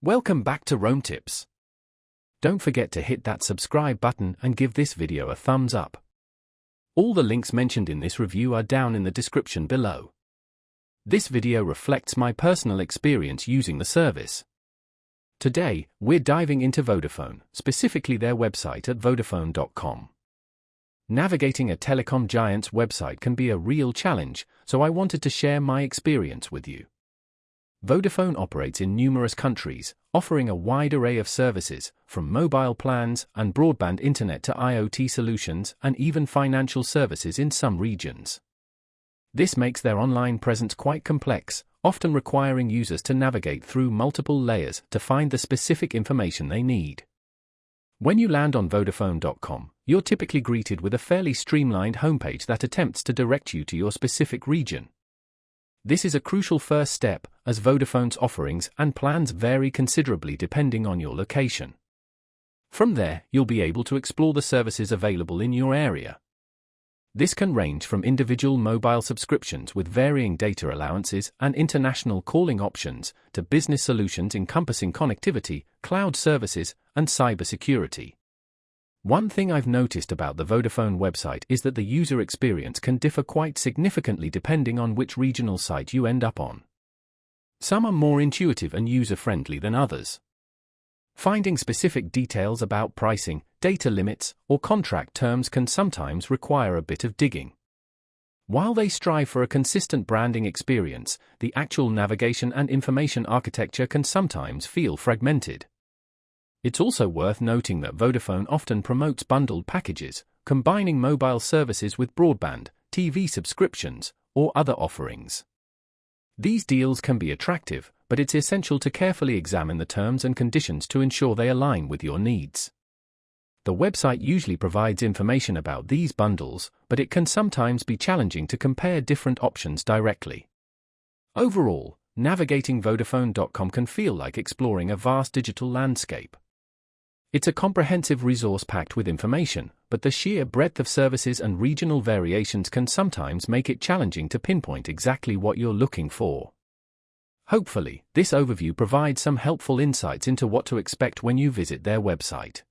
Welcome back to Roam Tips. Don't forget to hit that subscribe button and give this video a thumbs up. All the links mentioned in this review are down in the description below. This video reflects my personal experience using the service. Today, we're diving into Vodafone, specifically their website at Vodafone.com. Navigating a telecom giant's website can be a real challenge, so I wanted to share my experience with you. Vodafone operates in numerous countries, offering a wide array of services, from mobile plans and broadband internet to IoT solutions and even financial services in some regions. This makes their online presence quite complex, often requiring users to navigate through multiple layers to find the specific information they need. When you land on Vodafone.com, you're typically greeted with a fairly streamlined homepage that attempts to direct you to your specific region. This is a crucial first step, as Vodafone's offerings and plans vary considerably depending on your location. From there, you'll be able to explore the services available in your area. This can range from individual mobile subscriptions with varying data allowances and international calling options to business solutions encompassing connectivity, cloud services, and cybersecurity. One thing I've noticed about the Vodafone website is that the user experience can differ quite significantly depending on which regional site you end up on. Some are more intuitive and user-friendly than others. Finding specific details about pricing, data limits, or contract terms can sometimes require a bit of digging. While they strive for a consistent branding experience, the actual navigation and information architecture can sometimes feel fragmented. It's also worth noting that Vodafone often promotes bundled packages, combining mobile services with broadband, TV subscriptions, or other offerings. These deals can be attractive, but it's essential to carefully examine the terms and conditions to ensure they align with your needs. The website usually provides information about these bundles, but it can sometimes be challenging to compare different options directly. Overall, navigating Vodafone.com can feel like exploring a vast digital landscape. It's a comprehensive resource packed with information, but the sheer breadth of services and regional variations can sometimes make it challenging to pinpoint exactly what you're looking for. Hopefully, this overview provides some helpful insights into what to expect when you visit their website.